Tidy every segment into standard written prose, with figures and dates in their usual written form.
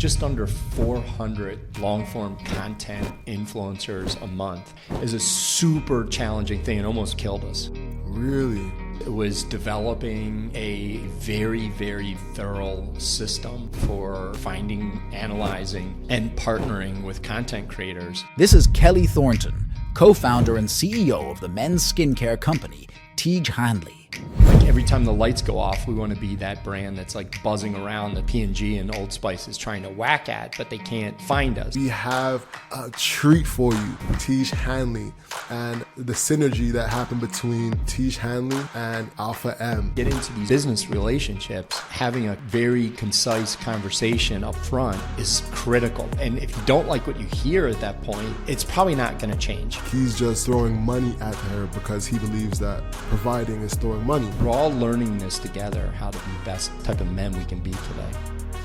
just under 400 long-form content influencers a month is a super challenging thing and almost killed us. Really? It was developing a very, very thorough system for finding, analyzing, and partnering with content creators. This is Kelley Thornton, co-founder and CEO of the men's skincare company, Tiege Hanley. Like every time the lights go off, we want to be that brand that's like buzzing around that P&G and Old Spice is trying to whack at, but they can't find us. We have a treat for you, Tiege Hanley, and the synergy that happened between Tiege Hanley and Alpha M. Get into these business relationships, having a very concise conversation up front is critical. And if you don't like what you hear at that point, it's probably not going to change. He's just throwing money at her because he believes that providing is throwing money. We're all learning this together, how to be the best type of men we can be today.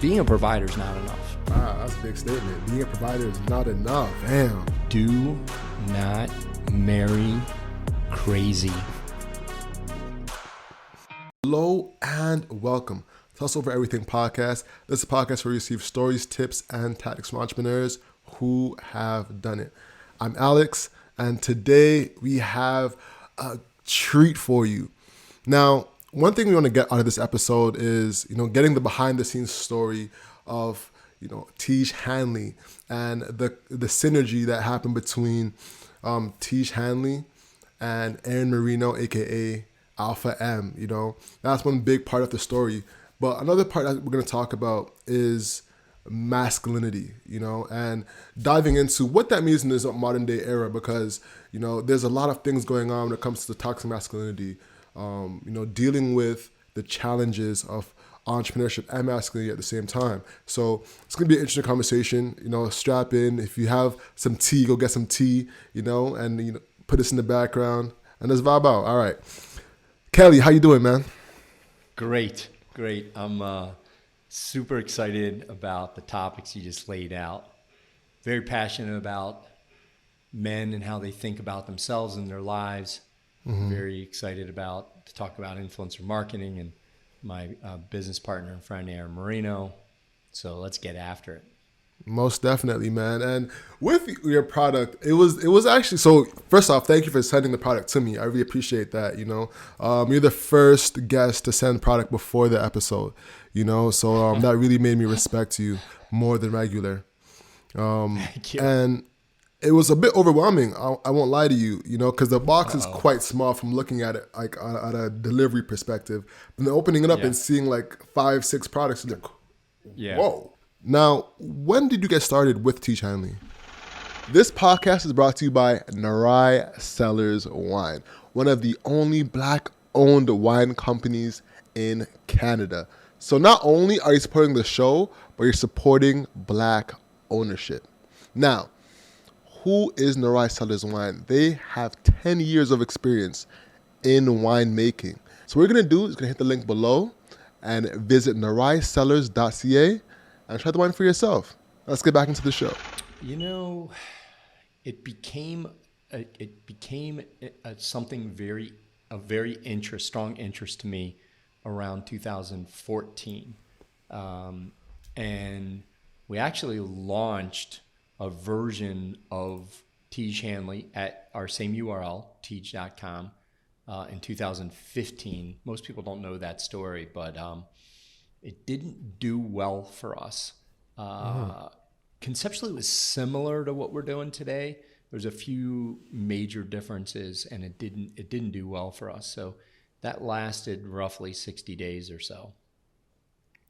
Being a provider is not enough. Wow, that's a big statement. Being a provider is not enough. Damn. Do not marry crazy. Hello and welcome to Hustle for Everything podcast. This is a podcast where we receive stories, tips, and tactics from entrepreneurs who have done it. I'm Alex, and today we have a treat for you. Now, one thing we want to get out of this episode is, getting the behind the scenes story of, Tiege Hanley and the synergy that happened between Tiege Hanley and Marino, aka Alpha M. That's one big part of the story. But another part that we're going to talk about is masculinity, and diving into what that means in this modern day era, because, there's a lot of things going on when it comes to toxic masculinity, dealing with the challenges of entrepreneurship and masculinity at the same time. So it's going to be an interesting conversation, strap in. If you have some tea, go get some tea, and, put this in the background and let's vibe out. All right. Kelley, how you doing, man? Great. I'm super excited about the topics you just laid out. Very passionate about men and how they think about themselves and their lives. Mm-hmm. Very excited to talk about influencer marketing and my business partner and friend, Marino. So let's get after it. Most definitely, man. And with your product, it was actually, so first off, thank you for sending the product to me. I really appreciate that. You're the first guest to send product before the episode, so that really made me respect you more than regular. Thank you. And it was a bit overwhelming. I won't lie to you, because the box is quite small from looking at it, like at a delivery perspective. And then opening it up and seeing like 5-6 products, like, whoa. Now, when did you get started with Tiege Hanley? This podcast is brought to you by Narai Cellars Wine, one of the only Black-owned wine companies in Canada. So not only are you supporting the show, but you're supporting Black ownership. Now, who is Narai Cellars Wine? They have 10 years of experience in winemaking. So what we're going to do is hit the link below and visit naraicellars.ca and try the wine for yourself. Let's get back into the show. It became something very strong interest to me around 2014. And we actually launched a version of Tiege Hanley at our same URL, tiege.com, in 2015. Most people don't know that story, but it didn't do well for us. Conceptually, it was similar to what we're doing today. There's a few major differences, and it didn't do well for us. So that lasted roughly 60 days or so.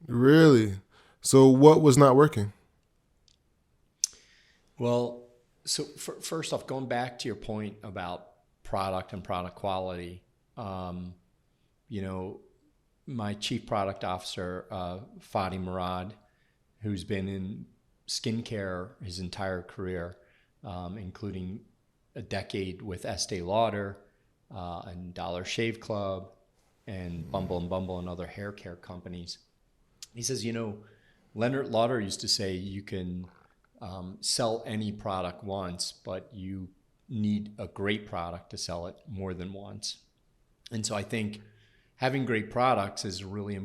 Really? So what was not working? Well, so first off, going back to your point about product and product quality, my chief product officer, Fadi Murad, who's been in skincare his entire career, including a decade with Estee Lauder and Dollar Shave Club and Bumble and other hair care companies. He says, Leonard Lauder used to say you can sell any product once, but you need a great product to sell it more than once. And so I think having great products is really,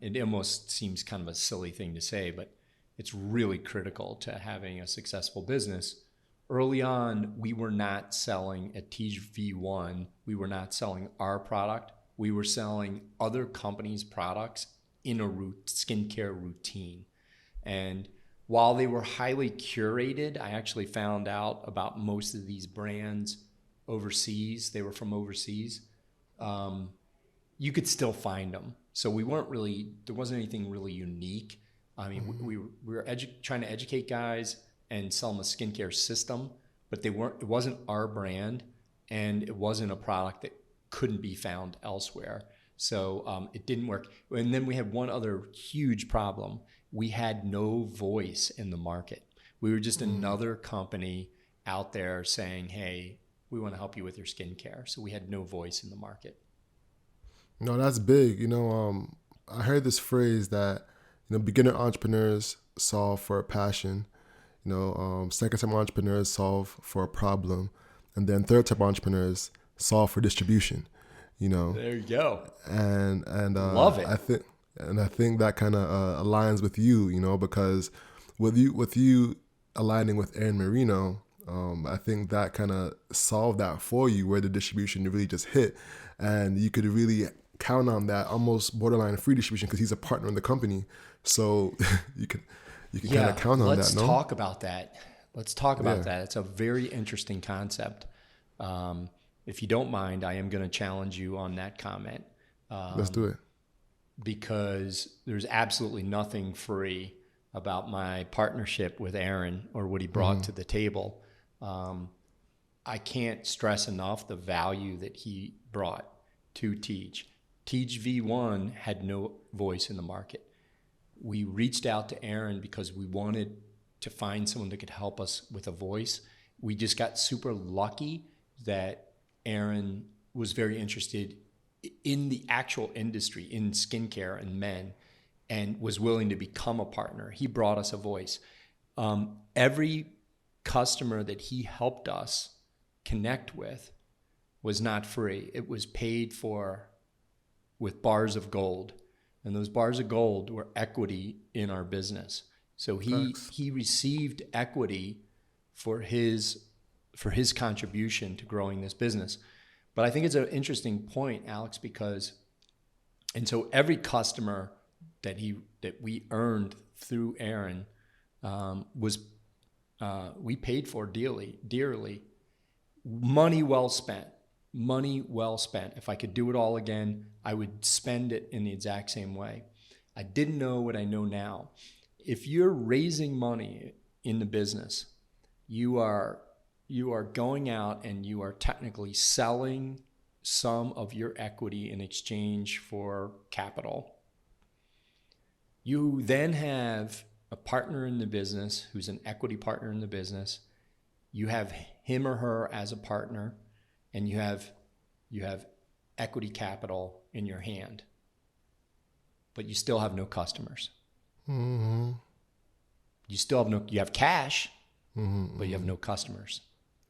It almost seems kind of a silly thing to say, but it's really critical to having a successful business. Early on, we were not selling at Tiege V1. We were not selling our product. We were selling other companies' products in a skincare routine. And while they were highly curated, I actually found out about most of these brands overseas. They were from overseas. You could still find them. So there wasn't anything really unique. I mean, we were trying to educate guys and sell them a skincare system, but it wasn't our brand, and it wasn't a product that couldn't be found elsewhere. So it didn't work. And then we had one other huge problem. We had no voice in the market. We were just another company out there saying, hey, we want to help you with your skincare. So we had no voice in the market. No, that's big. I heard this phrase that, beginner entrepreneurs solve for a passion. Second-time entrepreneurs solve for a problem. And then third-time entrepreneurs solve for distribution. There you go. And love it. I think that kind of aligns with you, because with you aligning with Aaron Marino, I think that kind of solved that for you, where the distribution really just hit, and you could really count on that almost borderline free distribution because he's a partner in the company. So you can kind of count on that. Let's talk about that. That. It's a very interesting concept. If you don't mind, I am going to challenge you on that comment. Let's do it. Because there's absolutely nothing free about my partnership with Aaron or what he brought to the table. I can't stress enough the value that he brought to Tiege. Tiege V1 had no voice in the market. We reached out to Aaron because we wanted to find someone that could help us with a voice. We just got super lucky that Aaron was very interested in the actual industry, in skincare and men, and was willing to become a partner. He brought us a voice. Every customer that he helped us connect with was not free. It was paid for with bars of gold. And those bars of gold were equity in our business. So he received equity for his contribution to growing this business. But I think it's an interesting point, Alex, because, and so every customer that we earned through Aaron we paid for dearly. Money well spent. If I could do it all again, I would spend it in the exact same way. I didn't know what I know now. If you're raising money in the business, you are going out and you are technically selling some of your equity in exchange for capital. You then have a partner in the business who's an equity partner in the business. You have him or her as a partner, and you have equity capital in your hand, but you still have no customers. Mm-hmm. You have cash, but you have no customers.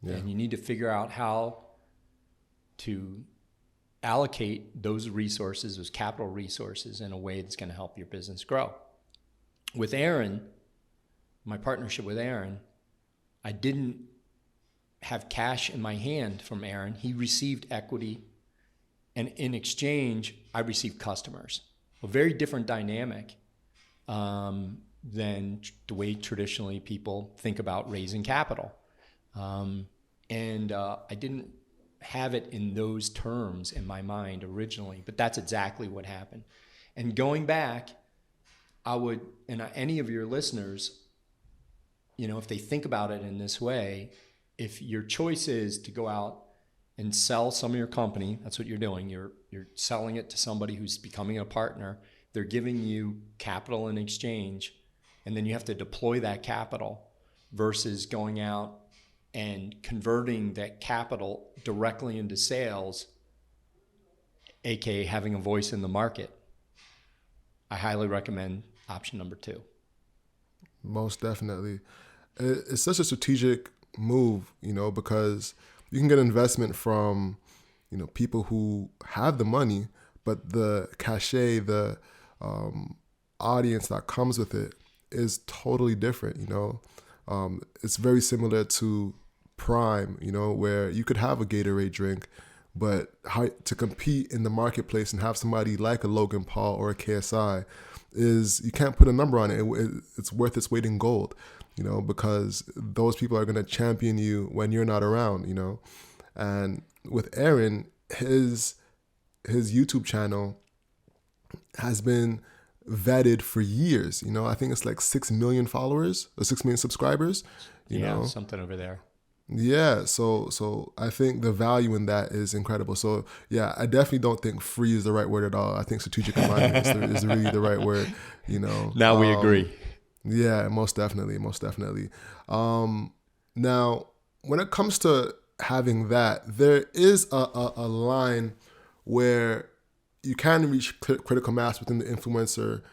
Yeah. And you need to figure out how to allocate those resources, those capital resources, in a way that's going to help your business grow. With Aaron, my partnership with Aaron, I didn't have cash in my hand from Aaron. He received equity, and in exchange, I received customers. A very different dynamic than the way traditionally people think about raising capital. I didn't have it in those terms in my mind originally, but that's exactly what happened. And going back, any of your listeners, if they think about it in this way, if your choice is to go out and sell some of your company, that's what you're doing. You're selling it to somebody who's becoming a partner. They're giving you capital in exchange, and then you have to deploy that capital versus going out and converting that capital directly into sales, aka having a voice in the market. I highly recommend option number 2. Most definitely. It's such a strategic move, because you can get investment from, people who have the money, but the cachet, the audience that comes with it is totally different. It's very similar to Prime, where you could have a Gatorade drink, but to compete in the marketplace and have somebody like a Logan Paul or a KSI is, you can't put a number on it. It's worth its weight in gold, because those people are going to champion you when you're not around, And with Aaron, his YouTube channel has been vetted for years. I think it's like 6 million followers or 6 million subscribers. Something over there. Yeah, so I think the value in that is incredible. So yeah, I definitely don't think free is the right word at all. I think strategic alignment is really the right word. Now we agree. Yeah, most definitely. Now, when it comes to having that, there is a line where you can reach critical mass within the influencer,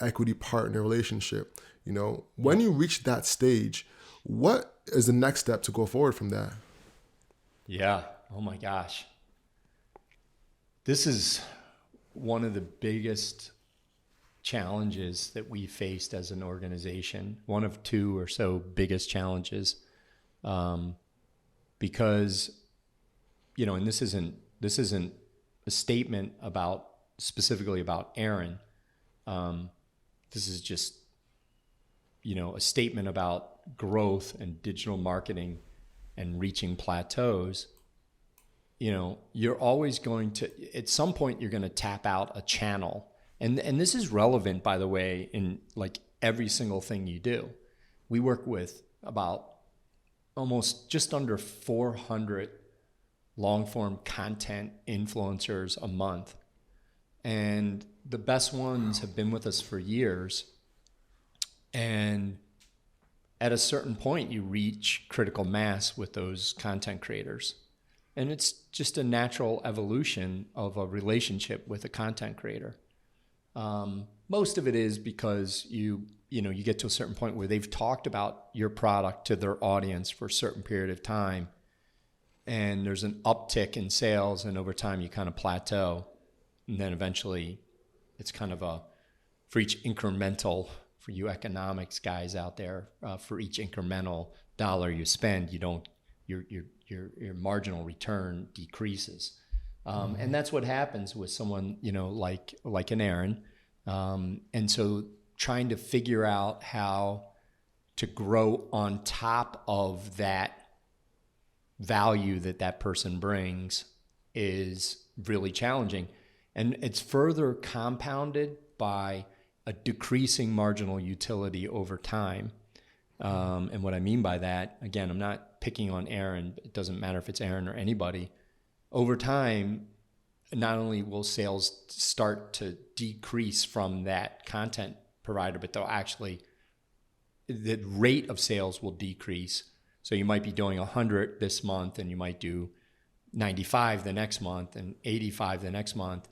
equity partner relationship. When you reach that stage, what is the next step to go forward from that? Yeah. Oh my gosh. This is one of the biggest challenges that we faced as an organization. One of two or so biggest challenges. Because, and this isn't a statement specifically about Aaron. This is just, a statement about growth and digital marketing and reaching plateaus. You're always going to, at some point, you're going to tap out a channel. And this is relevant, by the way, in like every single thing you do. We work with about almost just under 400 long-form content influencers a month. And the best ones have been with us for years. And at a certain point, you reach critical mass with those content creators. And it's just a natural evolution of a relationship with a content creator. Most of it is because you get to a certain point where they've talked about your product to their audience for a certain period of time. And there's an uptick in sales, and over time you kind of plateau. And then eventually it's kind of for each incremental, for you economics guys out there, for each incremental dollar you spend, your marginal return decreases. And that's what happens with someone, like an Aaron. And so trying to figure out how to grow on top of that value that person brings is really challenging. And it's further compounded by a decreasing marginal utility over time. And what I mean by that, again, I'm not picking on Aaron. It doesn't matter if it's Aaron or anybody. Over time, not only will sales start to decrease from that content provider, but they'll actually, the rate of sales will decrease. So you might be doing 100 this month, and you might do 95 the next month and 85 the next month.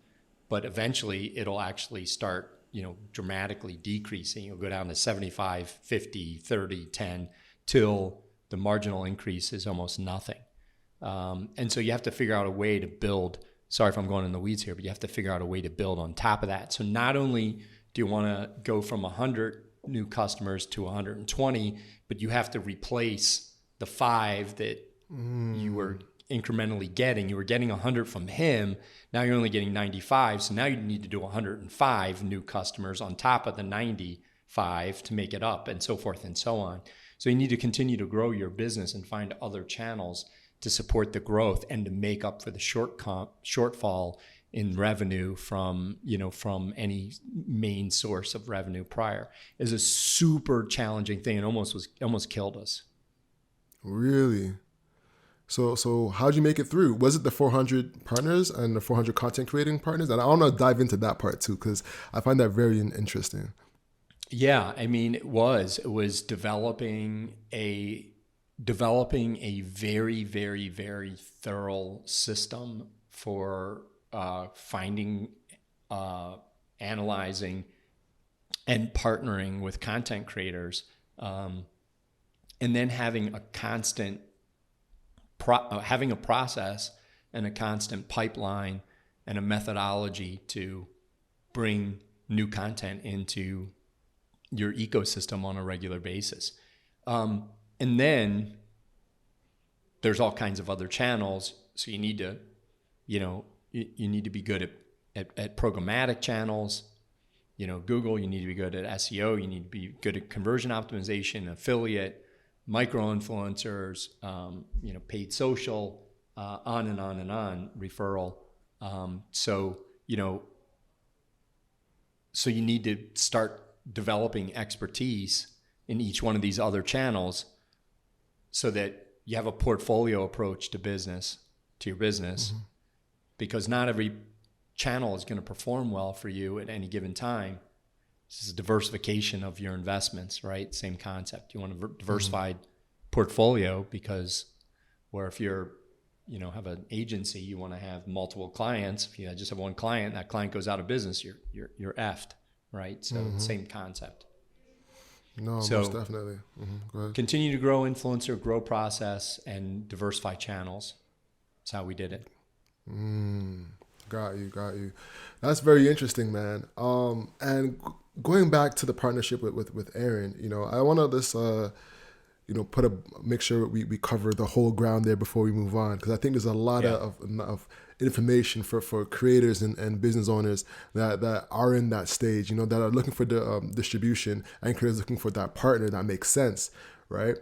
But eventually it'll actually start, dramatically decreasing. You'll go down to 75, 50, 30, 10, till the marginal increase is almost nothing. And so you have to figure out a way to build, sorry if I'm going in the weeds here, but you have to figure out a way to build on top of that. So not only do you want to go from 100 new customers to 120, but you have to replace the 5 that you were incrementally getting. You were getting 100 from him. Now you're only getting 95. So now you need to do 105 new customers on top of the 95 to make it up, and so forth and so on. So you need to continue to grow your business and find other channels to support the growth and to make up for the shortfall in revenue from any main source of revenue prior. Is a super challenging thing, and almost killed us. Really? So how'd you make it through? Was it the 400 partners and the 400 content creating partners? And I want to dive into that part too, because I find that very interesting. Yeah, I mean, it was developing a very, very, very thorough system for finding, analyzing, and partnering with content creators, and then having a constant having a process and a constant pipeline and a methodology to bring new content into your ecosystem on a regular basis. And then there's all kinds of other channels. So you need to, you need to be good at programmatic channels. Google, you need to be good at SEO. You need to be good at conversion optimization, affiliate, micro-influencers, paid social, on and on and on, referral. So you need to start developing expertise in each one of these other channels so that you have a portfolio approach to your business, because not every channel is going to perform well for you at any given time. This is diversification of your investments, right? Same concept. You want a diversified portfolio, because where if you're, have an agency, you want to have multiple clients. If you just have one client, that client goes out of business, you're effed, right? So same concept. No, so most definitely. Go ahead. Continue to grow influencer, grow process, and diversify channels. That's how we did it. Got you. That's very interesting, man. And going back to the partnership with Aaron, I want to just, make sure we cover the whole ground there before we move on, because I think there's a lot of information for creators and business owners that are in that stage, that are looking for the distribution, and creators looking for that partner that makes sense, right?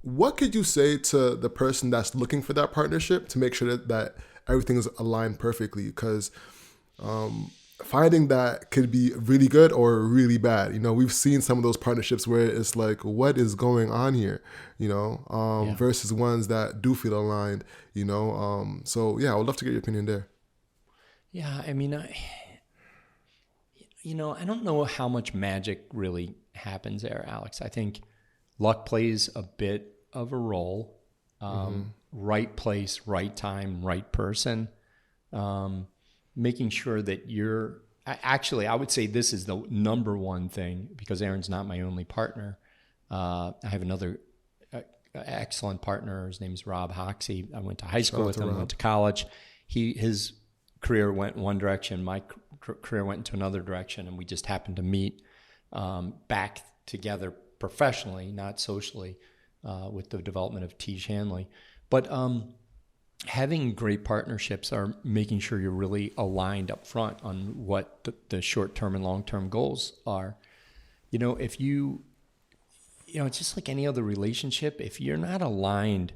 What could you say to the person that's looking for that partnership to make sure that everything is aligned perfectly? Because finding that could be really good or really bad. We've seen some of those partnerships where it's like, what is going on here? Versus ones that do feel aligned. So yeah, I would love to get your opinion there. Yeah, I mean, I don't know how much magic really happens there, Alex. I think luck plays a bit of a role. Right place, right time, right person. Making sure that I would say this is the number one thing, because Aaron's not my only partner. I have another excellent partner. His name's Rob Hoxie. I went to high school with him, went to college. His career went one direction. My career went into another direction, and we just happened to meet back together professionally, not socially, with the development of Tiege Hanley. But having great partnerships are making sure you're really aligned up front on what the short-term and long-term goals are. If it's just like any other relationship. If you're not aligned,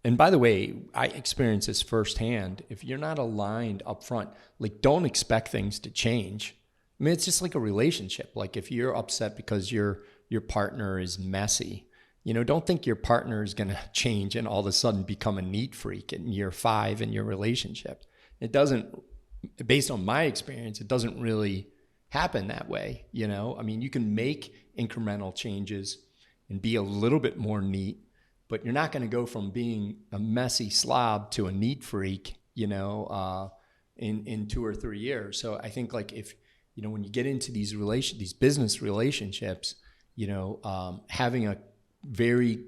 and by the way, I experienced this firsthand. If you're not aligned up front, like, don't expect things to change. I mean, it's just like a relationship. Like, if you're upset because your partner is messy, don't think your partner is going to change and all of a sudden become a neat freak in year 5 in your relationship. It doesn't, based on my experience, it doesn't really happen that way. I mean, you can make incremental changes and be a little bit more neat, but you're not going to go from being a messy slob to a neat freak, in 2 or 3 years. So I think, like, if, when you get into these business relationships, having a very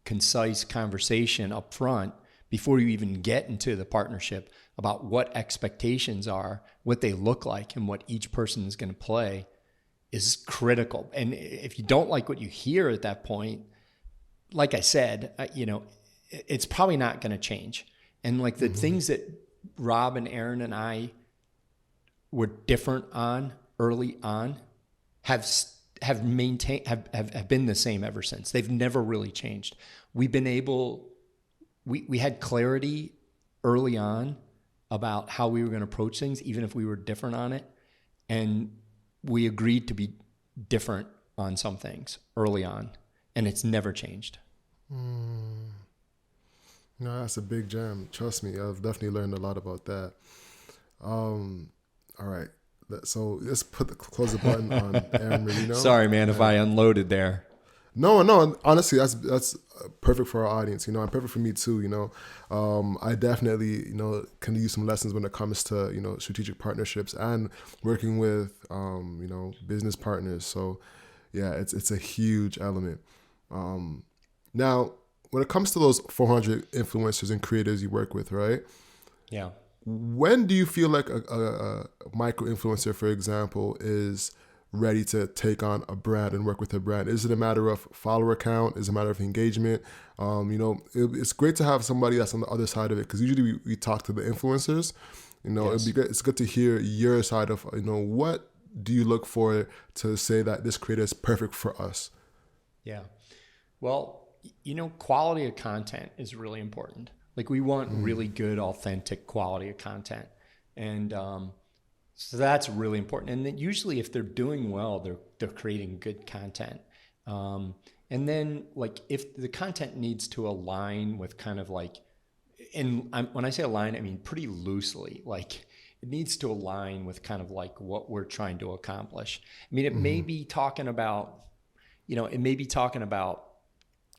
concise conversation up front before you even get into the partnership about what expectations are, what they look like, and what each person is going to play is critical. And if you don't like what you hear at that point, like I said, it's probably not going to change. And like the things that Rob and Aaron and I were different on early on have been the same ever since. They've never really changed. We've been able, we had clarity early on about how we were going to approach things, even if we were different on it. And we agreed to be different on some things early on, and it's never changed. No, that's a big gem. Trust me, I've definitely learned a lot about that. All right. So let's close the button on Aaron Marino. Sorry, man, if I unloaded there. No. Honestly, that's perfect for our audience. And perfect for me too. I definitely can use some lessons when it comes to strategic partnerships and working with business partners. So yeah, it's a huge element. Now, when it comes to those 400 influencers and creators you work with, right? Yeah. When do you feel like a micro influencer, for example, is ready to take on a brand and work with a brand? Is it a matter of follower count? Is it a matter of engagement? It's great to have somebody that's on the other side of it, because usually we talk to the influencers. Yes. It'd be good. It's good to hear your side of, what do you look for to say that this creator is perfect for us? Yeah. Well, quality of content is really important. Like, we want really good, authentic quality of content. And so that's really important. And then usually if they're doing well, they're creating good content. And then, like, if the content needs to align with kind of like, when I say align, I mean pretty loosely. Like, it needs to align with kind of like what we're trying to accomplish. I mean, it may be talking about,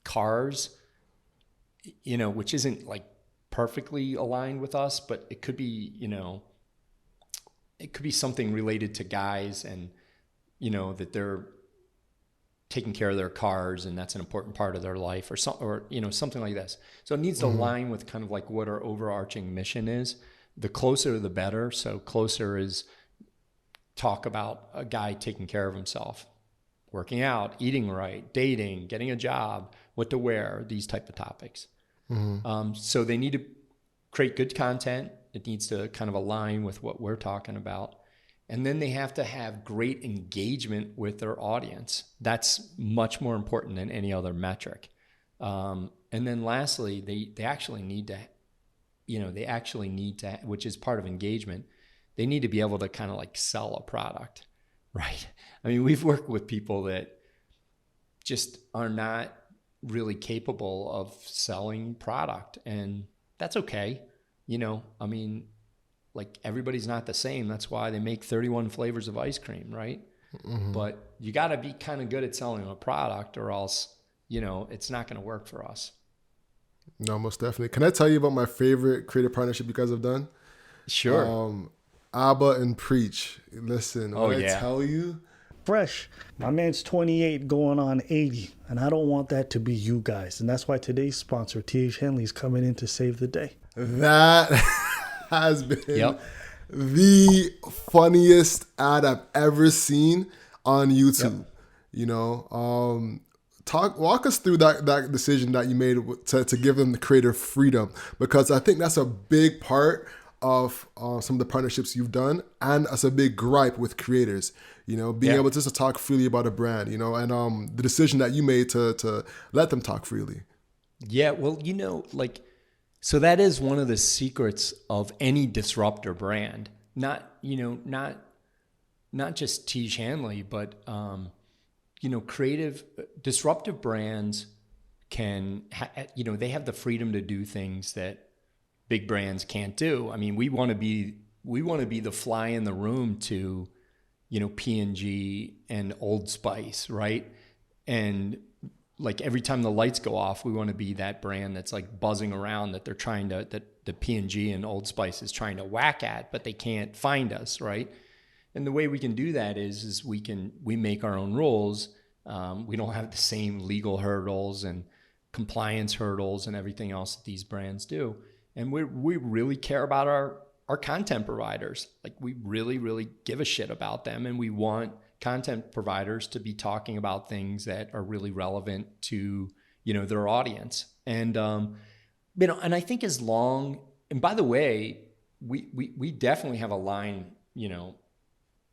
cars, which isn't like perfectly aligned with us, but it could be, it could be something related to guys, and, that they're taking care of their cars and that's an important part of their life, or something like this. So it needs to align with kind of like what our overarching mission is. The closer, the better. So closer is talk about a guy taking care of himself, working out, eating right, dating, getting a job, what to wear, these type of topics. So they need to create good content. It needs to kind of align with what we're talking about. And then they have to have great engagement with their audience. That's much more important than any other metric. And then lastly, they actually need to, which is part of engagement, they need to be able to kind of like sell a product, right? I mean, we've worked with people that just are not really capable of selling product, and that's okay. I mean, like, everybody's not the same. That's why they make 31 flavors of ice cream, right? But you got to be kind of good at selling a product, or else, it's not going to work for us. No, most definitely. Can I tell you about my favorite creative partnership you guys have done? Sure. Abba and Preach. Listen, I tell you, fresh. My man's 28 going on 80, and I don't want that to be you guys. And that's why today's sponsor, Tiege Hanley, is coming in to save the day. that has been the funniest ad I've ever seen on YouTube. Walk us through that decision that you made to give them the creative freedom, because I think that's a big part of some of the partnerships you've done, and that's a big gripe with creators, being able just to talk freely about a brand, and the decision that you made to let them talk freely. Yeah, well, so that is one of the secrets of any disruptor brand. Not just Tiege Hanley, but creative disruptive brands can they have the freedom to do things that big brands can't do. I mean, we want to be the fly in the room to, P&G and Old Spice, right? And like, every time the lights go off, we want to be that brand that's like buzzing around, that that the P&G and Old Spice is trying to whack at, but they can't find us, right? And the way we can do that is we make our own rules. We don't have the same legal hurdles and compliance hurdles and everything else that these brands do. And we really care about our content providers. Like, we really, really give a shit about them. And we want content providers to be talking about things that are really relevant to, their audience. And, and I think and by the way, we definitely have a line,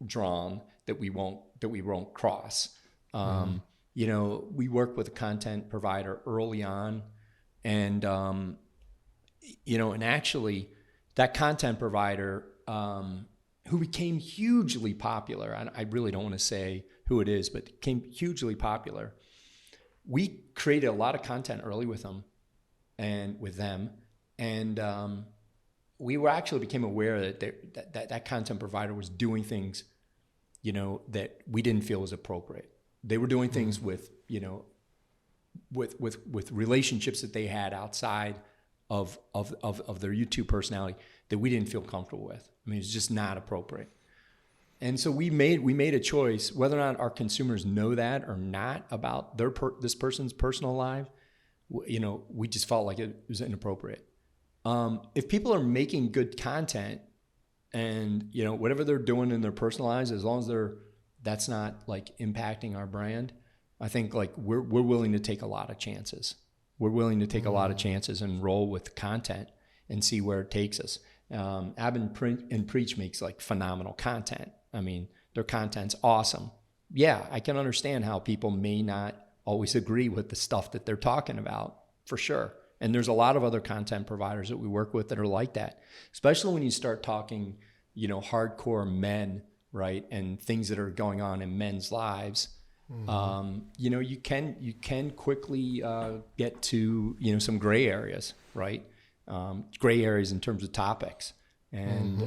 drawn that we won't cross. We work with a content provider early on, and and actually that content provider who became hugely popular, I really don't want to say who it is, but became hugely popular. We created a lot of content early with them, and we became aware that content provider was doing things, that we didn't feel was appropriate. They were doing things with relationships that they had outside of their YouTube personality that we didn't feel comfortable with. I mean, it's just not appropriate. And so we made a choice, whether or not our consumers know that or not about this person's personal life. We just felt like it was inappropriate. If people are making good content and, you know, whatever they're doing in their personal lives, as long as that's not like impacting our brand, I think like we're willing to take a lot of chances. We're willing to take a lot of chances and roll with content and see where it takes us. Ab and Preach makes like phenomenal content. I mean, their content's awesome. Yeah, I can understand how people may not always agree with the stuff that they're talking about, for sure. And there's a lot of other content providers that we work with that are like that, especially when you start talking, you know, hardcore men, right? And things that are going on in men's lives. You know, you can quickly get to, you know, some gray areas, right? Gray areas in terms of topics. And,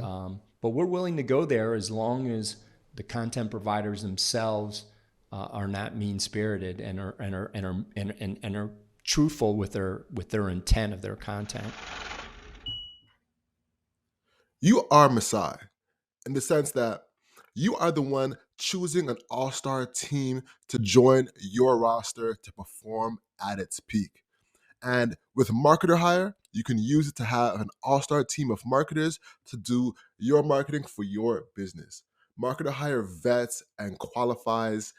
but we're willing to go there as long as the content providers themselves are not mean-spirited and are truthful with their intent of their content. You are Messiah in the sense that you are the one choosing an all-star team to join your roster to perform at its peak. And with Marketer Hire, you can use it to have an all-star team of marketers to do your marketing for your business. Marketer Hire vets and qualifies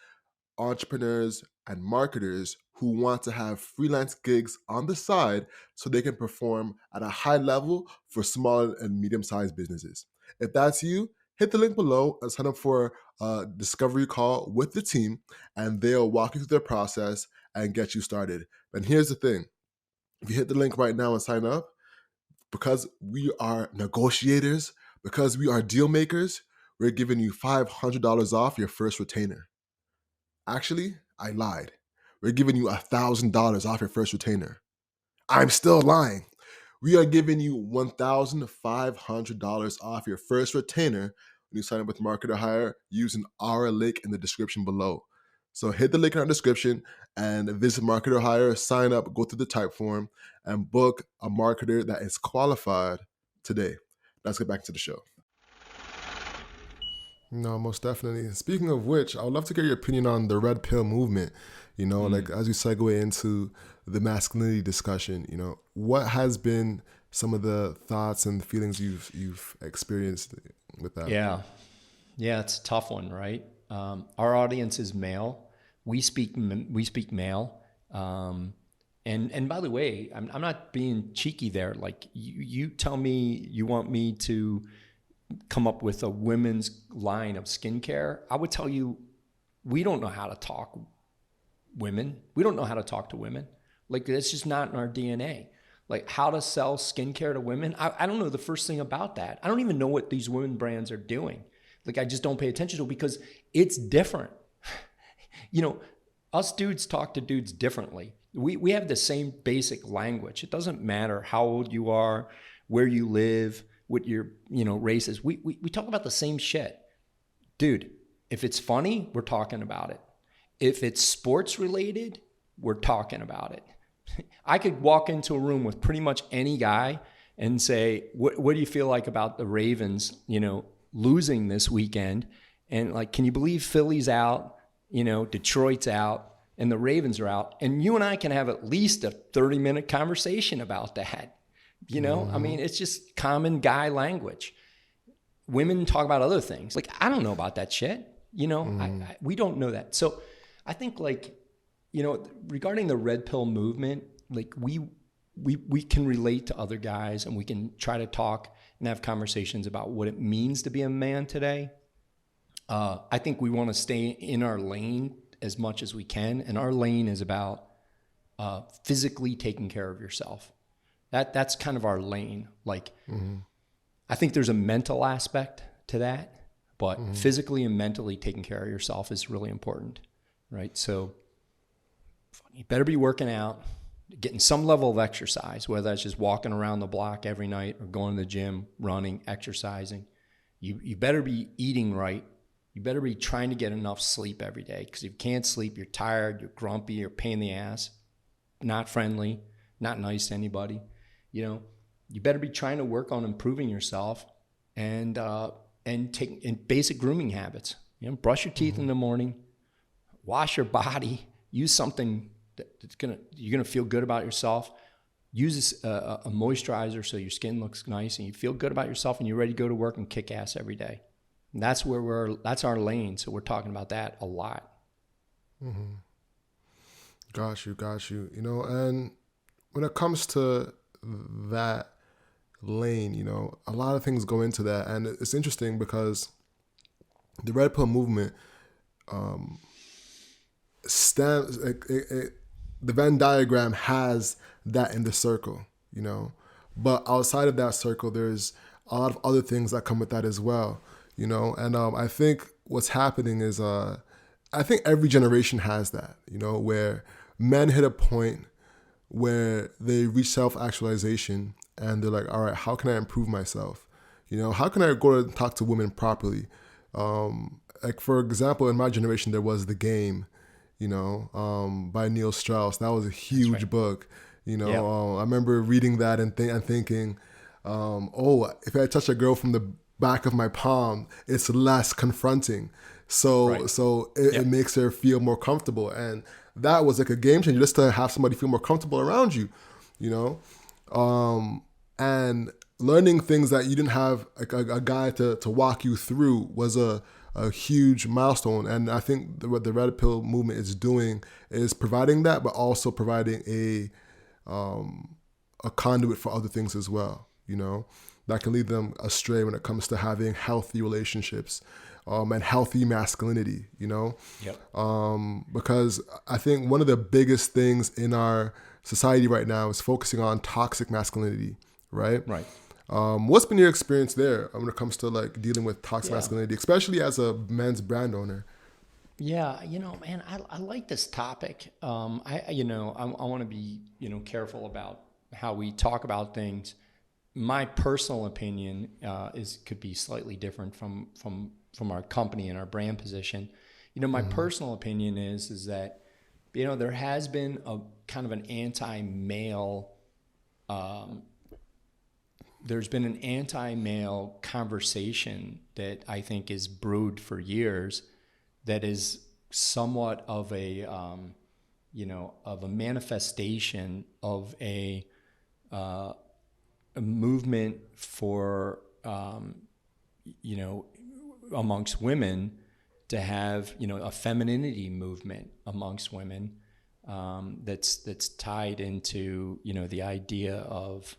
entrepreneurs and marketers who want to have freelance gigs on the side so they can perform at a high level for small and medium-sized businesses. If that's you, hit the link below and sign up for a discovery call with the team, and they'll walk you through their process and get you started. And here's the thing. If you hit the link right now and sign up, because we are negotiators, because we are deal makers, we're giving you $500 off your first retainer. Actually, I lied. We're giving you $1,000 off your first retainer. I'm still lying. We are giving you $1,500 off your first retainer when you sign up with Marketer Hire using our link in the description below. So hit the link in our description and visit Marketer Hire, sign up, go through the type form, and book a marketer that is qualified today. Let's get back to the show. No, most definitely. Speaking of which, I would love to get your opinion on the red pill movement. You know, like as we segue into the masculinity discussion, you know, what has been some of the thoughts and feelings you've experienced with that? Yeah, it's a tough one, right? Our audience is male. We speak male. And by the way, I'm not being cheeky there. Like you tell me you want me to come up with a women's line of skincare, I would tell you, we don't know how to talk women. We don't know how to talk to women. Like, it's just not in our DNA. Like, how to sell skincare to women, I don't know the first thing about that. I don't even know what these women brands are doing. Like, I just don't pay attention to it because it's different. You know, us dudes talk to dudes differently. We have the same basic language. It doesn't matter how old you are, where you live, what your, you know, race is. We talk about the same shit. Dude, if it's funny, we're talking about it. If it's sports related, we're talking about it. I could walk into a room with pretty much any guy and say, what do you feel like about the Ravens, you know, losing this weekend? And like, can you believe Philly's out, you know, Detroit's out, and the Ravens are out? And you and I can have at least a 30-minute conversation about that. You know, I mean, it's just common guy language. Women talk about other things. Like, I don't know about that shit. You know, we don't know that. So I think, like, you know, regarding the red pill movement, like we can relate to other guys and we can try to talk and have conversations about what it means to be a man today. I think we want to stay in our lane as much as we can. And our lane is about physically taking care of yourself. That's kind of our lane. Like, I think there's a mental aspect to that, but physically and mentally taking care of yourself is really important, right? So you better be working out, getting some level of exercise, whether that's just walking around the block every night or going to the gym, running, exercising. You better be eating right. You better be trying to get enough sleep every day, because if you can't sleep, you're tired, you're grumpy, you're a pain in the ass, not friendly, not nice to anybody. You know, you better be trying to work on improving yourself and take basic grooming habits. You know, brush your teeth in the morning, wash your body, use something that's you're gonna feel good about yourself. use a moisturizer so your skin looks nice and you feel good about yourself and you're ready to go to work and kick ass every day. And that's that's our lane. So we're talking about that a lot. Mm-hmm. Got you. You know, and when it comes to that lane, you know, a lot of things go into that. And it's interesting because the Red Pill movement stands, the Venn diagram has that in the circle, you know. But outside of that circle, there's a lot of other things that come with that as well, you know. And I think what's happening is, I think every generation has that, you know, where men hit a point where they reach self-actualization and they're like, all right, how can I improve myself? You know, how can I go and talk to women properly? Like, for example, in my generation, there was The Game, you know, by Neil Strauss. That was a huge book. You know, I remember reading that and thinking, if I touch a girl from the back of my palm, it's less confronting. So it makes her feel more comfortable. And that was like a game changer, just to have somebody feel more comfortable around you, you know? And learning things that you didn't have like a guy to walk you through was a huge milestone. And I think what the Red Pill movement is doing is providing that, but also providing a conduit for other things as well, you know, that can lead them astray when it comes to having healthy relationships, and healthy masculinity, you know? Because I think one of the biggest things in our society right now is focusing on toxic masculinity, right? Right. What's been your experience there when it comes to like dealing with toxic masculinity, especially as a men's brand owner? Yeah, you know, man, I like this topic. I want to be, you know, careful about how we talk about things. My personal opinion could be slightly different from our company and our brand position. You know, my personal opinion is that, you know, there has been a kind of an anti-male, there's been an anti-male conversation that I think is brewed for years that is somewhat of a, of a manifestation of a movement for, amongst women to have, you know, a femininity movement amongst women that's tied into, you know, the idea of,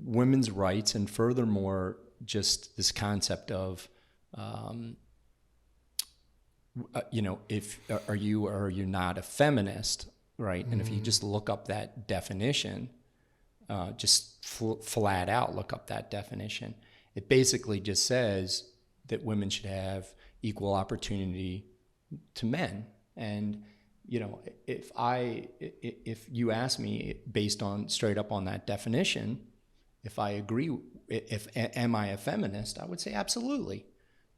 women's rights, and furthermore, just this concept of, if are you or are you not a feminist, right? And if you just look up that definition, just flat out look up that definition, it basically just says that women should have equal opportunity to men. And, you know, if you ask me based on straight up on that definition, if I agree, am I a feminist? I would say absolutely.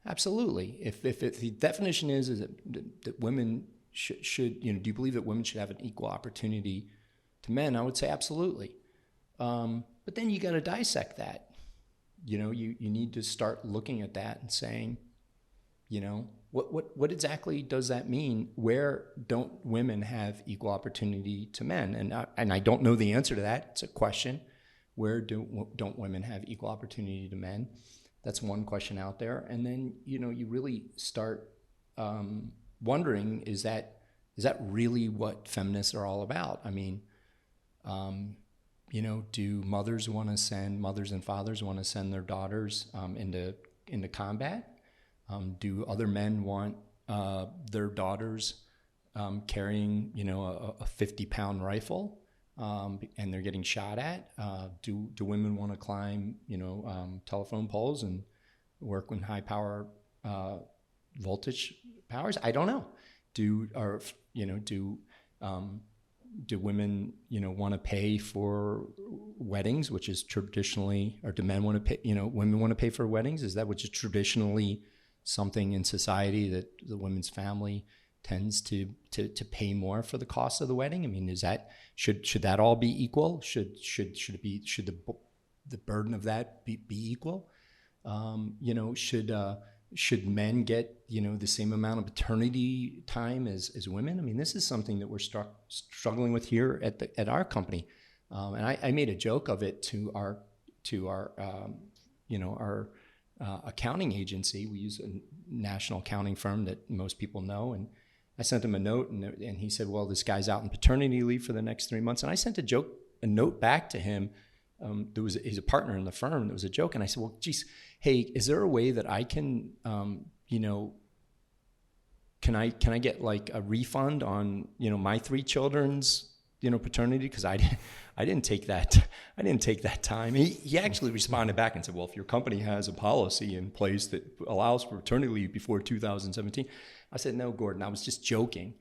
Absolutely. If the definition is that women should, you know, do you believe that women should have an equal opportunity to men? I would say absolutely. But then you got to dissect that. You know, you need to start looking at that and saying, you know, what exactly does that mean? Where don't women have equal opportunity to men? And I don't know the answer to that. It's a question. Where don't women have equal opportunity to men? That's one question out there. And then, you know, you really start wondering, is that really what feminists are all about? I mean, you know, do mothers and fathers want to send their daughters into combat? Do other men want their daughters carrying, you know, a 50-pound rifle and they're getting shot at? Do women want to climb, you know, telephone poles and work with high power voltage powers? I don't know. Do women, you know, want to pay for weddings, which is traditionally, or do men want to pay, you know, women want to pay for weddings? Is that which is traditionally something in society that the women's family tends to pay more for the cost of the wedding? I mean, is that, should that all be equal? Should the burden of that be equal? You know, should should men get, the same amount of paternity time as women? I mean, this is something that we're struggling with here at our company. And I made a joke of it to our accounting agency. We use a national accounting firm that most people know. And I sent him a note, and he said, well, this guy's out on paternity leave for the next 3 months. And I sent a note back to him. He's a partner in the firm. There was a joke. And I said, well, geez, hey, is there a way that I can, can I get like a refund on, my 3 children's, paternity? Because I didn't take that time. He actually responded back and said, well, if your company has a policy in place that allows for paternity leave before 2017. I said, no, Gordon, I was just joking.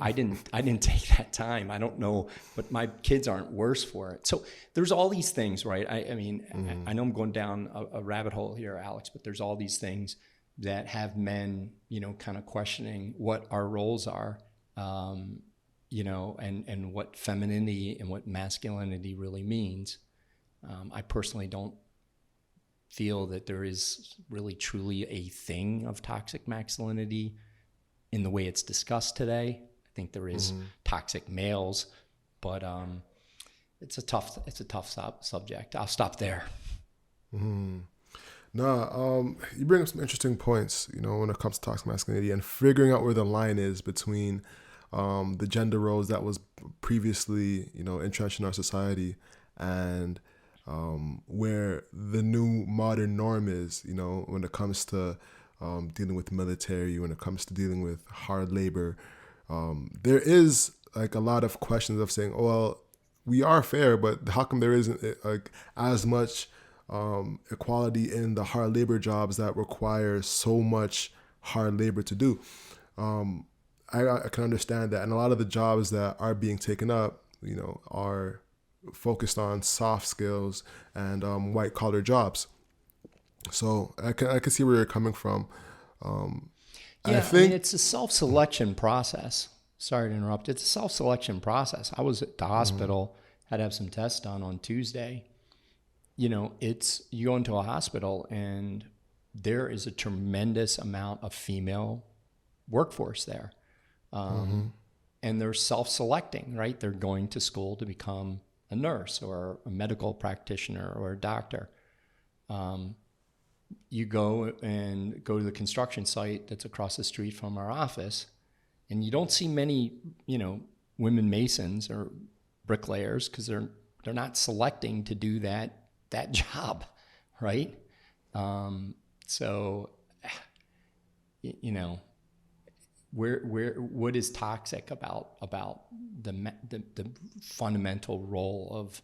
I didn't take that time. I don't know, but my kids aren't worse for it. So there's all these things, right? I know I'm going down a rabbit hole here, Alex, but there's all these things that have men, kind of questioning what our roles are, and what femininity and what masculinity really means. I personally don't feel that there is really truly a thing of toxic masculinity in the way it's discussed today. I think there is toxic males, but it's a tough subject. I'll stop there. Mm-hmm. No, you bring up some interesting points, when it comes to toxic masculinity and figuring out where the line is between the gender roles that was previously, entrenched in our society and where the new modern norm is, when it comes to dealing with the military, when it comes to dealing with hard labor. There is like a lot of questions of saying, oh, well, we are fair, but how come there isn't like as much equality in the hard labor jobs that require so much hard labor to do? I can understand that. And a lot of the jobs that are being taken up, are focused on soft skills and white collar jobs. So I can see where you're coming from. I think it's a self-selection process. Sorry to interrupt. It's a self-selection process. I was at the hospital, had to have some tests done on Tuesday. You go into a hospital and there is a tremendous amount of female workforce there. And they're self-selecting, right? They're going to school to become a nurse or a medical practitioner or a doctor. You go to the construction site that's across the street from our office, and you don't see many, women masons or bricklayers because they're not selecting to do that job, right? So, what is toxic about the fundamental role of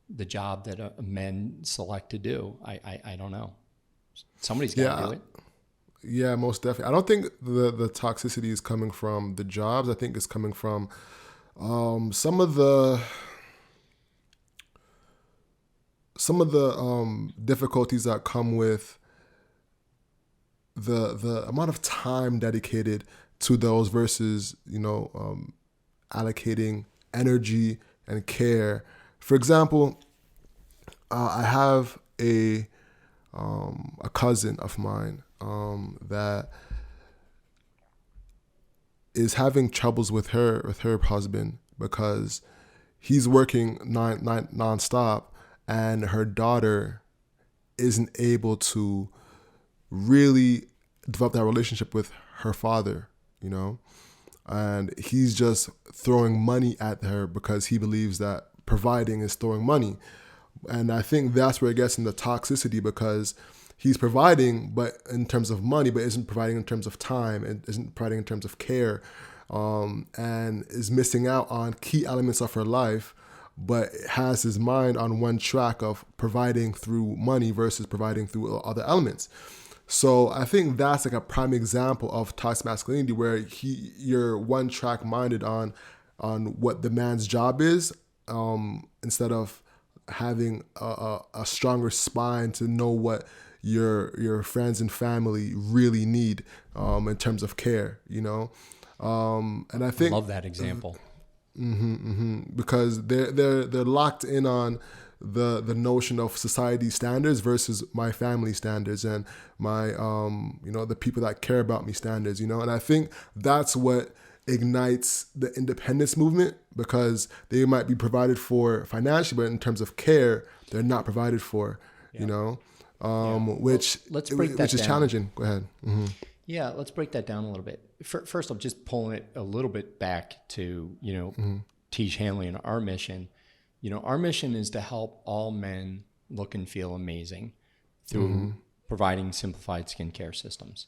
the job that men select to do? I don't know. Somebody's got to do it. Yeah, most definitely. I don't think the toxicity is coming from the jobs. I think it's coming from some of the difficulties that come with the amount of time dedicated to those versus, allocating energy and care. For example, I have a cousin of mine that is having troubles with her husband because he's working nonstop, and her daughter isn't able to really develop that relationship with her father, and he's just throwing money at her because he believes that providing is throwing money. And I think that's where it gets into toxicity, because he's providing, but in terms of money, but isn't providing in terms of time and isn't providing in terms of care, and is missing out on key elements of her life, but has his mind on one track of providing through money versus providing through other elements. So I think that's like a prime example of toxic masculinity, where you're one track minded on what the man's job is, instead of having a stronger spine to know what your friends and family really need in terms of care, and I think I love that example. Because they're locked in on the notion of society standards versus my family standards and my the people that care about me standards, and I think that's what ignites the independence movement, because they might be provided for financially, but in terms of care, they're not provided for, which let's break that which is down. challenging. Go ahead. Mm-hmm. Yeah, let's break that down a little bit. First, I'm just pulling it a little bit back to, Tiege Hanley and our mission. Our mission is to help all men look and feel amazing through providing simplified skincare systems.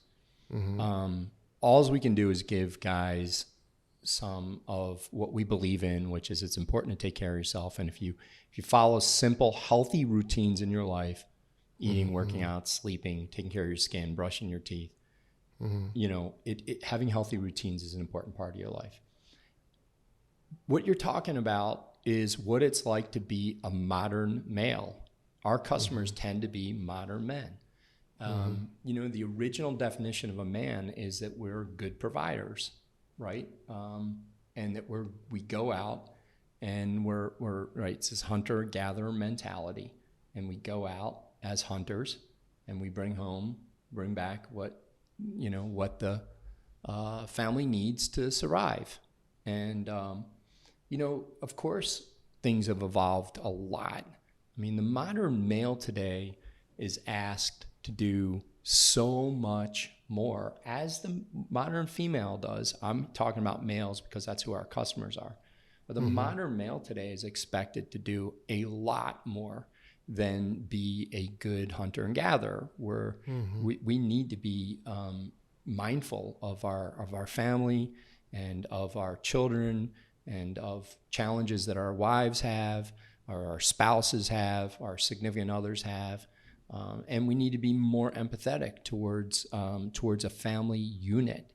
All we can do is give guys some of what we believe in, which is it's important to take care of yourself. And if you follow simple, healthy routines in your life, eating, working out, sleeping, taking care of your skin, brushing your teeth, having healthy routines is an important part of your life. What you're talking about is what it's like to be a modern male. Our customers tend to be modern men. The original definition of a man is that we're good providers, right? And that we go out and we're right. It's this hunter-gatherer mentality, and we go out as hunters, and we bring back what the family needs to survive. And of course, things have evolved a lot. I mean, the modern male today is asked to do so much more, as the modern female does. I'm talking about males because that's who our customers are. But the modern male today is expected to do a lot more than be a good hunter and gatherer. We need to be mindful of our family and of our children and of challenges that our wives have, or our spouses have, our significant others have. And we need to be more empathetic towards a family unit.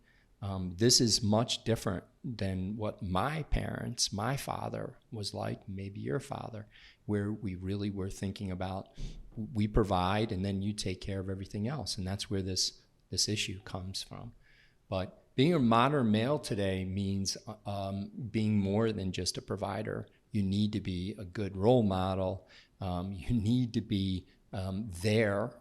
This is much different than what my father was like, maybe your father, where we really were thinking about, we provide and then you take care of everything else. And that's where this issue comes from. But being a modern male today means being more than just a provider. You need to be a good role model. You need to be there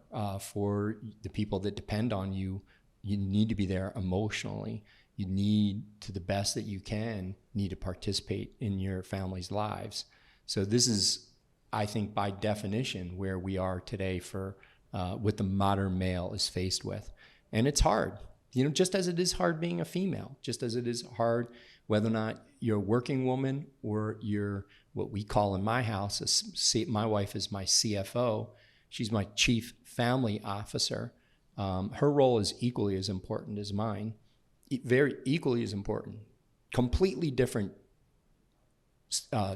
for the people that depend on you. You need to be there emotionally. You need, to the best that you can, need to participate in your family's lives. So this is, I think, by definition, where we are today for what the modern male is faced with. And it's hard, just as it is hard being a female, just as it is hard whether or not you're a working woman or you're what we call in my house, my wife is my CFO. She's my chief family officer. Her role is equally as important as mine, very equally as important. Completely different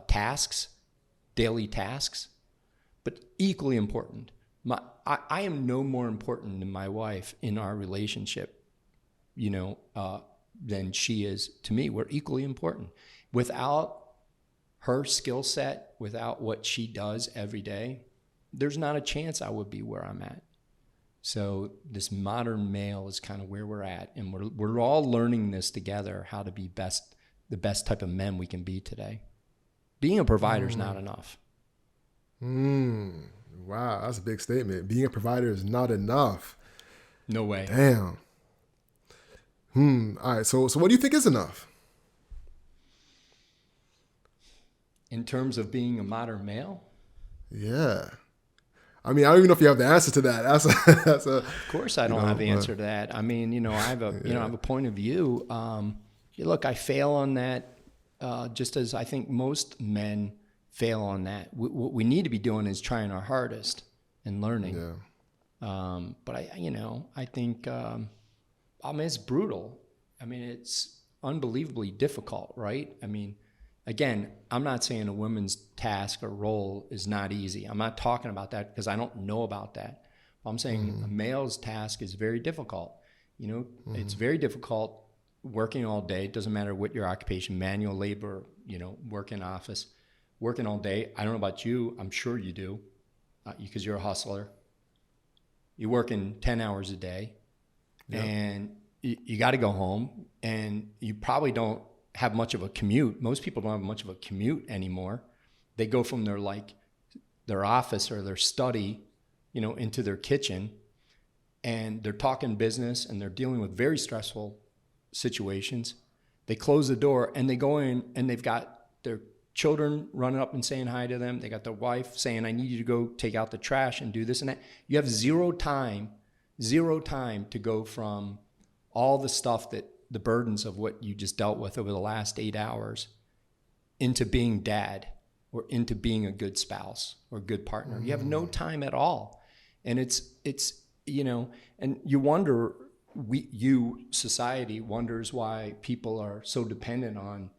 tasks, daily tasks, but equally important. I am no more important than my wife in our relationship, than she is to me. We're equally important. Without her skill set, without what she does every day, there's not a chance I would be where I'm at. So this modern male is kind of where we're at, and we're all learning this together, how to be the best type of men we can be today. Being a provider is not enough. Wow, that's a big statement. Being a provider is not enough. No way. Damn. All right. So what do you think is enough? In terms of being a modern male? Yeah. I mean, I don't even know if you have the answer to that. That's a. Of course, I don't have the answer to that. I mean, I have a, I have a point of view. Look, I fail on that, just as I think most men fail on that. What we need to be doing is trying our hardest and learning. Yeah. But I think, it's brutal. I mean, it's unbelievably difficult, right? I mean, again, I'm not saying a woman's task or role is not easy. I'm not talking about that because I don't know about that. I'm saying a male's task is very difficult. It's very difficult working all day. It doesn't matter what your occupation, manual labor, work in office, working all day. I don't know about you. I'm sure you do because you're a hustler. You're working 10 hours a day. Yep. And you got to go home, and you probably don't have much of a commute. Most people don't have much of a commute anymore. They go from their their office or their study, into their kitchen, and they're talking business and they're dealing with very stressful situations. They close the door and they go in and they've got their children running up and saying hi to them. They got their wife saying, I need you to go take out the trash and do this and that. You have zero time to go from all the stuff that the burdens of what you just dealt with over the last 8 hours into being dad or into being a good spouse or a good partner. You have no time at all. And it's and you wonder, society wonders why people are so dependent on,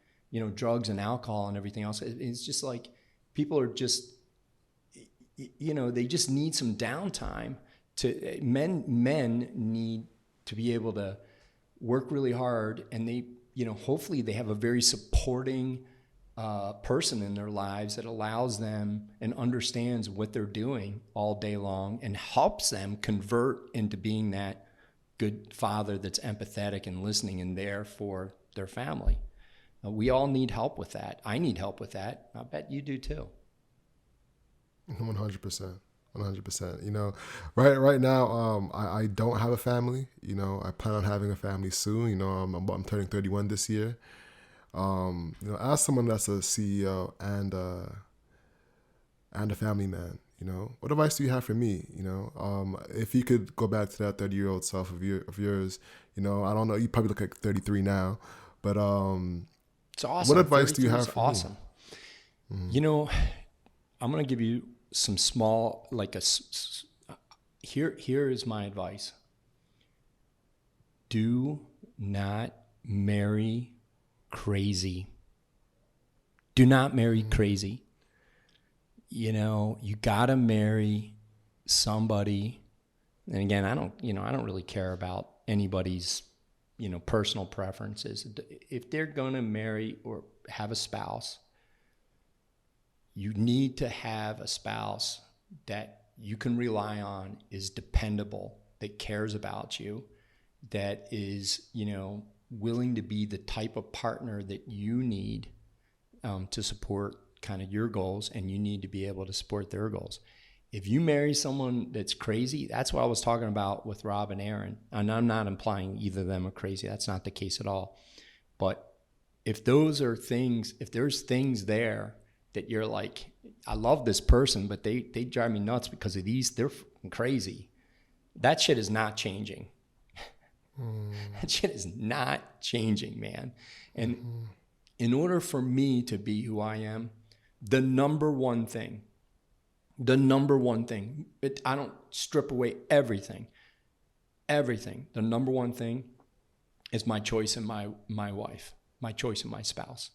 drugs and alcohol and everything else. It's just like people are just, they just need some downtime. Men need to be able to work really hard, and they, hopefully they have a very supporting person in their lives that allows them and understands what they're doing all day long and helps them convert into being that good father that's empathetic and listening and there for their family. We all need help with that. I need help with that. I bet you do too. 100%. 100%. Right now, I don't have a family. I plan on having a family soon. I'm turning 31 this year. As someone that's a CEO and a family man, what advice do you have for me? If you could go back to that 30-year-old self of yours, I don't know, you probably look like 33 now, but it's awesome. What advice do you have for awesome. me? I'm going to give you some small, here is my advice. Do not marry crazy. Do not marry crazy. You gotta marry somebody. And again, I don't really care about anybody's, personal preferences. If they're gonna marry or have a spouse, you need to have a spouse that you can rely on, is dependable, that cares about you, that is, willing to be the type of partner that you need to support kind of your goals, and you need to be able to support their goals. If you marry someone that's crazy, that's what I was talking about with Rob and Aaron. And I'm not implying either of them are crazy. That's not the case at all. But if there's things there that you're like, I love this person, but they drive me nuts because of these, they're crazy. That shit is not changing. That shit is not changing, man. And in order for me to be who I am, the number one thing, I don't strip away everything. The number one thing is my choice in my wife, my choice in my spouse.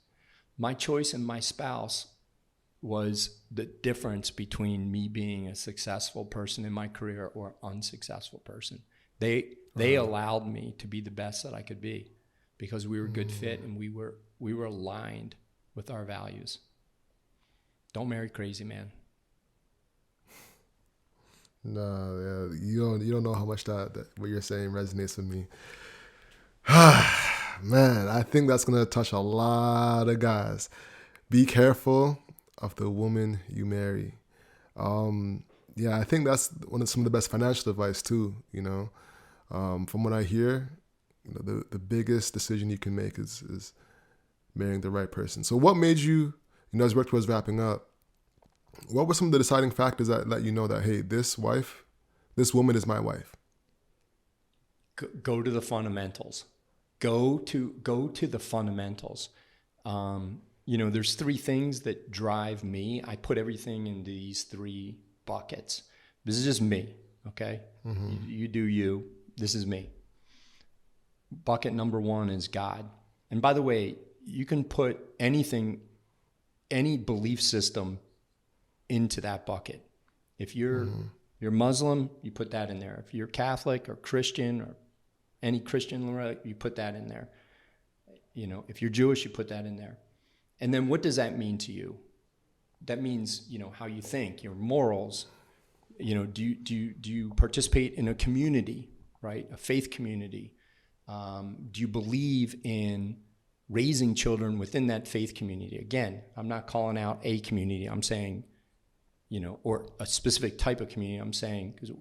My choice in my spouse was the difference between me being a successful person in my career or unsuccessful person. They allowed me to be the best that I could be because we were a good fit and we were aligned with our values. Don't marry crazy, man. No, yeah, you don't know how much that what you're saying resonates with me. Man, I think that's gonna touch a lot of guys. Be careful of the woman you marry. Yeah, I think that's some of the best financial advice too. From what I hear, the biggest decision you can make is marrying the right person. So, what made you, as Rick was wrapping up, what were some of the deciding factors that let you know that, hey, this woman is my wife? Go to the fundamentals. Go to the fundamentals. There's three things that drive me. I put everything in these three buckets. This is just me, okay? Mm-hmm. You do you. This is me. Bucket number one is God. And by the way, you can put anything, any belief system into that bucket. If you're Muslim, you put that in there. If you're Catholic or Christian or any Christian, you put that in there. If you're Jewish, you put that in there. And then what does that mean to you? That means, how you think, your morals. Do you participate in a community, right? A faith community? Do you believe in raising children within that faith community? Again, I'm not calling out a community. I'm saying or a specific type of community. I'm saying, because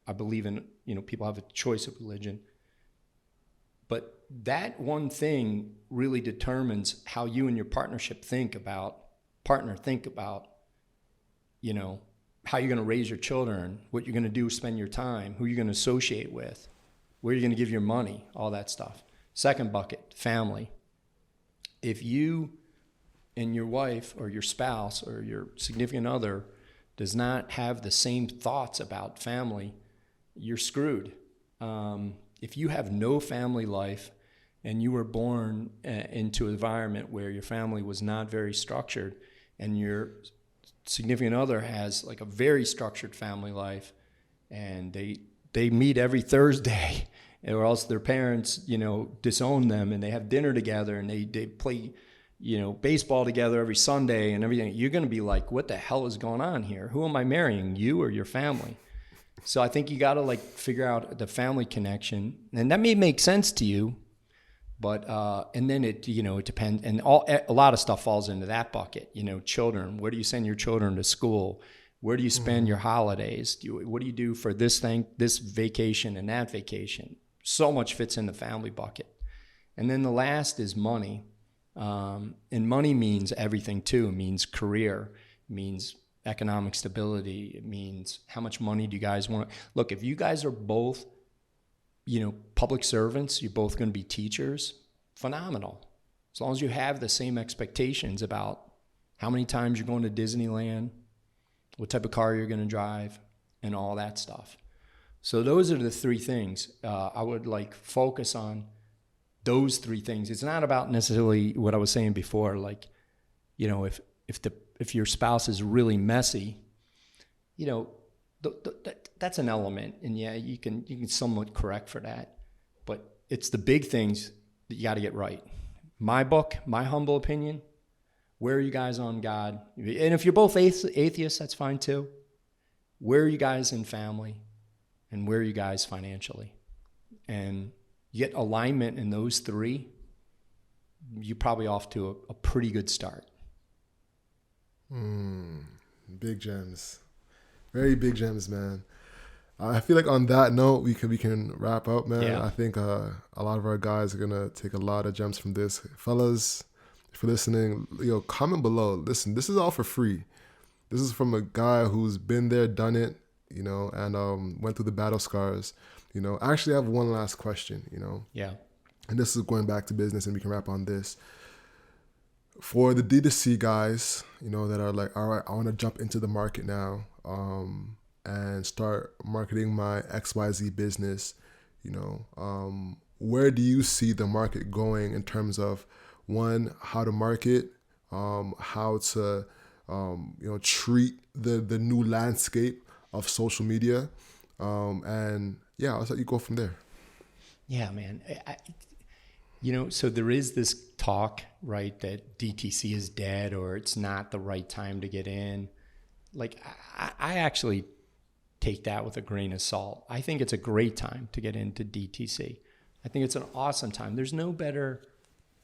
I believe in, people have a choice of religion. But that one thing really determines how you and your partner think about, how you're going to raise your children, what you're going to do, spend your time, who you're going to associate with, where you're going to give your money, all that stuff. Second bucket, family. If you and your wife or your spouse or your significant other does not have the same thoughts about family, you're screwed. If you have no family life and you were born into an environment where your family was not very structured, and your significant other has like a very structured family life, and they meet every Thursday, or else their parents, disown them, and they have dinner together, and they play, baseball together every Sunday and everything, you're going to be like, what the hell is going on here? Who am I marrying, you or your family? So I think you got to figure out the family connection, and that may make sense to you, but and then it depends, and a lot of stuff falls into that bucket. Children. Where do you send your children to school? Where do you spend your holidays? What do you do for this vacation and that vacation? So much fits in the family bucket, and then the last is money, and money means everything too. It means career. It means economic stability. It means how much money do you guys want? Look, if you guys are both, public servants, you're both going to be teachers, phenomenal. As long as you have the same expectations about how many times you're going to Disneyland, what type of car you're going to drive, and all that stuff. So those are the three things. I would focus on those three things. It's not about necessarily what I was saying before, if your spouse is really messy, that's an element, and yeah, you can somewhat correct for that, but it's the big things that you got to get right. My book, my humble opinion, where are you guys on God? And if you're both atheists, that's fine too. Where are you guys in family, and where are you guys financially? And you get alignment in those three, you're probably off to a pretty good start. Big gems, very big gems, man. I feel like on that note, we can wrap up, man. Yeah. I think a lot of our guys are gonna take a lot of gems from this. Fellas, if you're listening, comment below. Listen, this is all for free. This is from a guy who's been there, done it, and went through the battle scars. I actually have one last question. Yeah. And this is going back to business, and we can wrap on this. For the D2C guys, that are like, all right, I want to jump into the market now, and start marketing my XYZ business, where do you see the market going in terms of, one, how to market, how to, treat the new landscape of social media, and yeah, I'll let you go from there. Yeah, man. So there is this talk, right, that DTC is dead, or it's not the right time to get in. I actually take that with a grain of salt. I think it's a great time to get into DTC. I think it's an awesome time. There's no better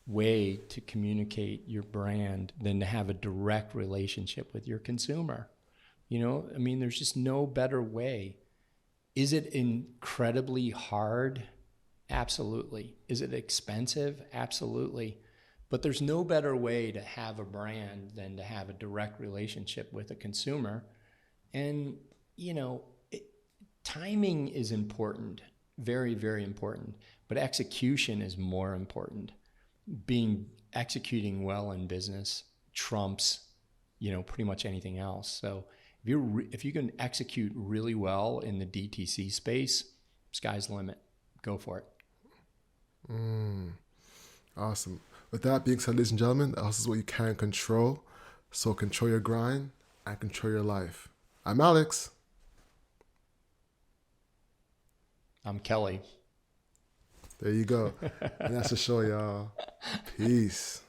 way to communicate your brand than to have a direct relationship with your consumer. There's just no better way. Is it incredibly hard? Absolutely. Is it expensive? Absolutely. But there's no better way to have a brand than to have a direct relationship with a consumer. And, timing is important, very, very important, but execution is more important. Executing well in business trumps, pretty much anything else. So if you can execute really well in the DTC space, sky's the limit. Go for it. Awesome. With that being said, ladies and gentlemen, this is what you can control. So control your grind and control your life. I'm Alex. I'm Kelley. There you go. And that's the show, y'all. Peace.